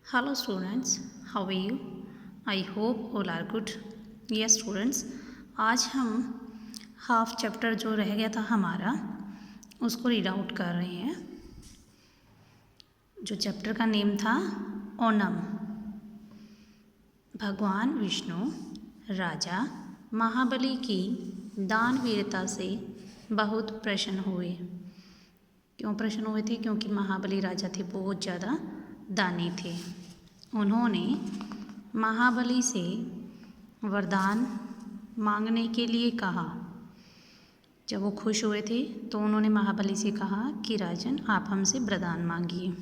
Hello students, how are you? I hope all are good. Yes students, आज हम half chapter जो रह गया था हमारा उसको रीड आउट कर रहे हैं। जो चैप्टर का नेम था ओणम। भगवान विष्णु राजा महाबली की दानवीरता से बहुत प्रसन्न हुए। क्यों प्रसन्न हुए थे? क्योंकि महाबली राजा थे, बहुत ज़्यादा दानी थे। उन्होंने महाबली से वरदान मांगने के लिए कहा। जब वो खुश हुए थे तो उन्होंने महाबली से कहा कि राजन आप हमसे वरदान मांगिए।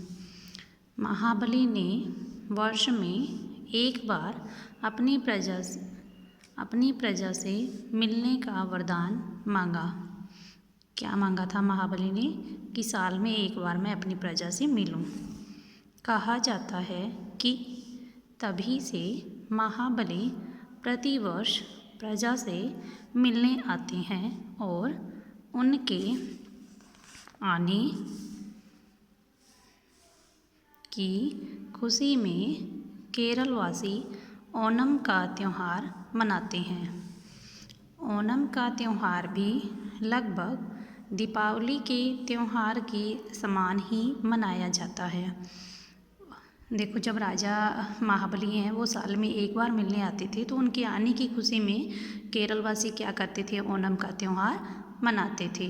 महाबली ने वर्ष में एक बार अपनी प्रजा से मिलने का वरदान मांगा। क्या मांगा था महाबली ने? कि साल में एक बार मैं अपनी प्रजा से मिलूं। कहा जाता है कि तभी से महाबली प्रतिवर्ष प्रजा से मिलने आते हैं और उनके आने की खुशी में केरलवासी ओणम का त्यौहार मनाते हैं। ओणम का त्यौहार भी लगभग दीपावली के त्यौहार के समान ही मनाया जाता है। देखो, जब राजा महाबली हैं वो साल में एक बार मिलने आते थे तो उनके आने की खुशी में केरलवासी क्या करते थे? ओणम का त्यौहार मनाते थे।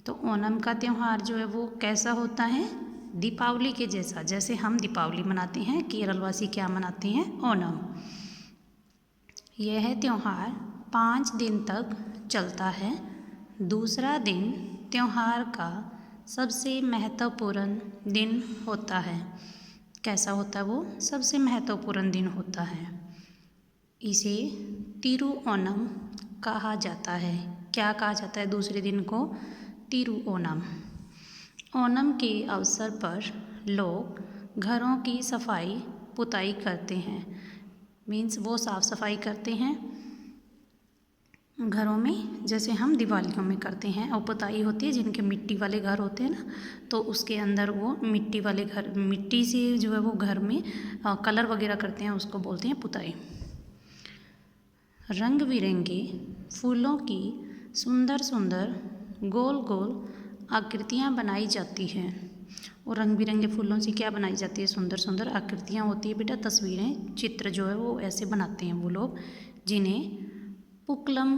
तो ओणम का त्यौहार जो है वो कैसा होता है? दीपावली के जैसा। जैसे हम दीपावली मनाते हैं, केरलवासी क्या मनाते हैं? ओणम। यह त्यौहार 5 दिन तक चलता है। दूसरा दिन त्यौहार का सबसे महत्वपूर्ण दिन होता है। कैसा होता है वो? सबसे महत्वपूर्ण दिन होता है। इसे तिरुओणम कहा जाता है। क्या कहा जाता है दूसरे दिन को? तिरुओणम। ओणम के अवसर पर लोग घरों की सफाई पुताई करते हैं। मीन्स वो साफ सफाई करते हैं घरों में, जैसे हम दिवालियों में करते हैं। और पुताई होती है, जिनके मिट्टी वाले घर होते हैं ना, तो उसके अंदर वो मिट्टी वाले घर, मिट्टी से जो है वो घर में कलर वगैरह करते हैं, उसको बोलते हैं पुताई। रंग बिरंगे फूलों की सुंदर सुंदर गोल गोल आकृतियाँ बनाई जाती हैं। और रंग बिरंगे फूलों से क्या बनाई जाती है? सुंदर सुंदर आकृतियाँ होती है बेटा, तस्वीरें, चित्र जो है वो ऐसे बनाते हैं वो लोग, जिन्हें पुक्कलम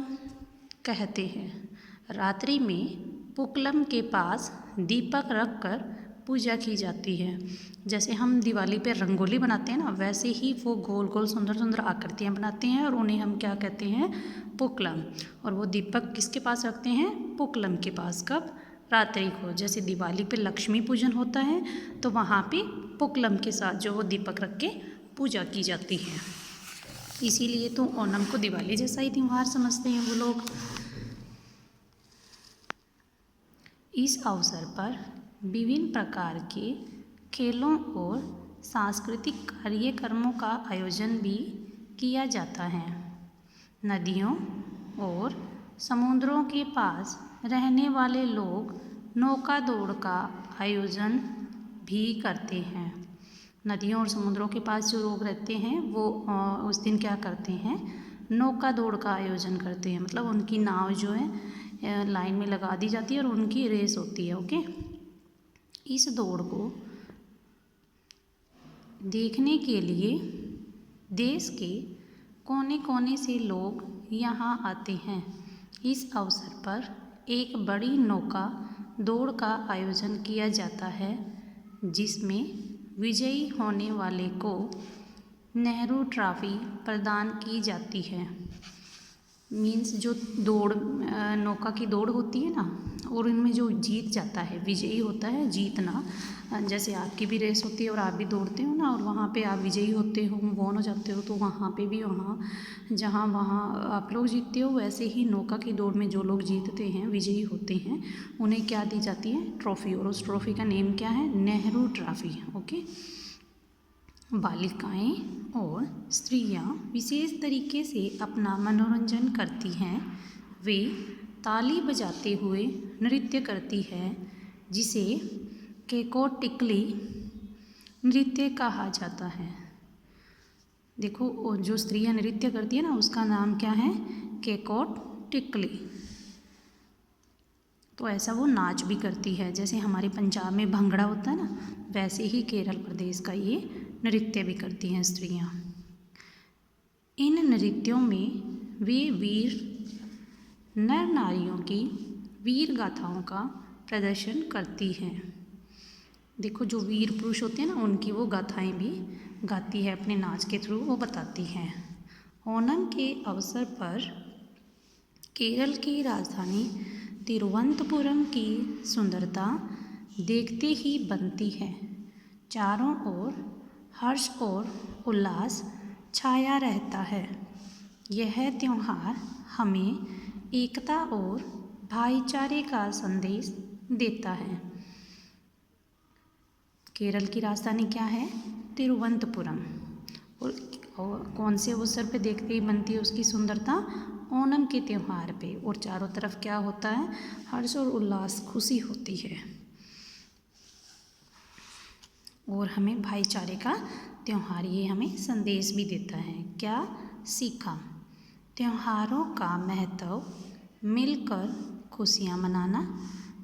कहते हैं। रात्रि में पुक्कलम के पास दीपक रखकर पूजा की जाती है। जैसे हम दिवाली पे रंगोली बनाते हैं ना, वैसे ही वो गोल गोल सुंदर सुंदर आकृतियाँ बनाते हैं और उन्हें हम क्या कहते हैं? पुक्कलम। और वो दीपक किसके पास रखते हैं? पुक्कलम के पास। कब? रात्रि को। जैसे दिवाली पे लक्ष्मी पूजन होता है तो वहाँ पे पुक्कलम के साथ जो वो दीपक रख के पूजा की जाती है। इसीलिए तो ओणम को दिवाली जैसा ही त्यौहार समझते हैं वो लोग। इस अवसर पर विभिन्न प्रकार के खेलों और सांस्कृतिक कार्यक्रमों का आयोजन भी किया जाता है। नदियों और समुद्रों के पास रहने वाले लोग नौका दौड़ का आयोजन भी करते हैं। नदियों और समुद्रों के पास जो लोग रहते हैं वो उस दिन क्या करते हैं? नौका दौड़ का आयोजन करते हैं। मतलब उनकी नाव जो है लाइन में लगा दी जाती है और उनकी रेस होती है। ओके। इस दौड़ को देखने के लिए देश के कोने कोने से लोग यहाँ आते हैं। इस अवसर पर एक बड़ी नौका दौड़ का आयोजन किया जाता है, जिसमें विजयी होने वाले को नेहरू ट्रॉफी प्रदान की जाती है। मीन्स जो दौड़, नौका की दौड़ होती है ना, और इनमें जो जीत जाता है, विजयी होता है, जीतना। जैसे आपकी भी रेस होती है और आप भी दौड़ते हो ना, और वहाँ पे आप विजयी होते हो, वॉन हो जाते हो, तो वहाँ पे भी वहाँ आप लोग जीतते हो, वैसे ही नौका की दौड़ में जो लोग जीतते हैं, विजयी होते हैं, उन्हें क्या दी जाती है? ट्रॉफी। और उस ट्रॉफी का नेम क्या है? नेहरू ट्रॉफी। ओके। बालिकाएं और स्त्रियां विशेष तरीके से अपना मनोरंजन करती हैं। वे ताली बजाते हुए नृत्य करती है, जिसे केकोटिकली नृत्य कहा जाता है? देखो वो जो स्त्रियां नृत्य करती है ना उसका नाम क्या है? केकोट टिकली। तो ऐसा वो नाच भी करती है, जैसे हमारे पंजाब में भंगड़ा होता है ना, वैसे ही केरल प्रदेश का ये नृत्य भी करती हैं स्त्रियां। इन नृत्यों में वे वीर नर नारियों की वीर गाथाओं का प्रदर्शन करती हैं। देखो जो वीर पुरुष होते हैं ना उनकी वो गाथाएं भी गाती है, अपने नाच के थ्रू वो बताती हैं। ओणम के अवसर पर केरल की राजधानी तिरुवनंतपुरम की सुंदरता देखते ही बनती है। चारों ओर हर्ष और उल्लास छाया रहता है। यह त्योहार हमें एकता और भाईचारे का संदेश देता है। केरल की राजधानी क्या है? तिरुवनंतपुरम। और कौन से अवसर पे देखते ही बनती है उसकी सुंदरता? ओणम के त्यौहार पे। और चारों तरफ क्या होता है? हर्ष और उल्लास, खुशी होती है। और हमें भाईचारे का त्यौहार ये हमें संदेश भी देता है। क्या सीखा? त्योहारों का महत्व मिलकर खुशियाँ मनाना,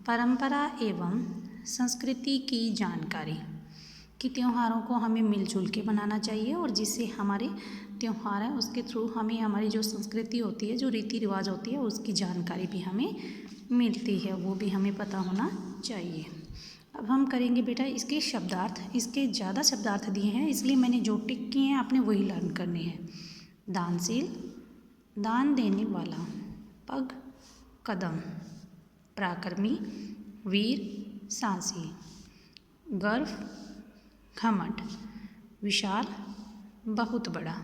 परंपरा एवं संस्कृति की जानकारी, कि त्योहारों को हमें मिलजुल के मनाना चाहिए और जिससे हमारे त्यौहार है उसके थ्रू हमें हमारी जो संस्कृति होती है, जो रीति रिवाज होती है उसकी जानकारी भी हमें मिलती है, वो भी हमें पता होना चाहिए। अब हम करेंगे बेटा इसके शब्दार्थ। इसके ज़्यादा शब्दार्थ दिए हैं इसलिए मैंने जो टिक किए हैं आपने वही लर्न करने हैं। दानशील, दान देने वाला, पग, कदम, पराक्रमी, वीर, साहसी, गर्व, घमंड, विशाल, बहुत बड़ा।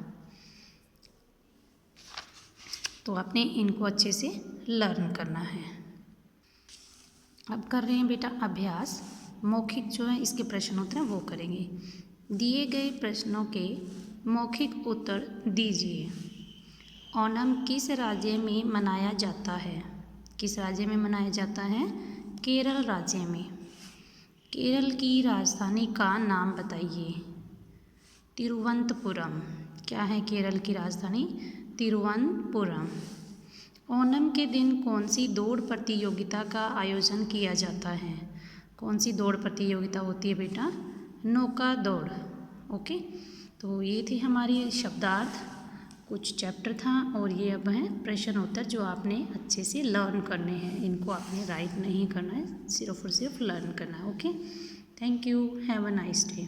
तो आपने इनको अच्छे से लर्न करना है। अब कर रहे हैं बेटा अभ्यास। मौखिक जो है इसके प्रश्न उत्तर वो करेंगे। दिए गए प्रश्नों के मौखिक उत्तर दीजिए। ओणम किस राज्य में मनाया जाता है? किस राज्य में मनाया जाता है? केरल राज्य में। केरल की राजधानी का नाम बताइए। तिरुवनंतपुरम। क्या है केरल की राजधानी? तिरुवनंतपुरम। ओणम के दिन कौन सी दौड़ प्रतियोगिता का आयोजन किया जाता है? कौन सी दौड़ प्रतियोगिता होती है बेटा? नौका दौड़। ओके, तो ये थी हमारी शब्दार्थ, कुछ चैप्टर था और ये अब हैं प्रश्न उत्तर जो आपने अच्छे से लर्न करने हैं। इनको आपने राइट नहीं करना है, सिर्फ और सिर्फ लर्न करना है। Okay, thank you, have a nice day.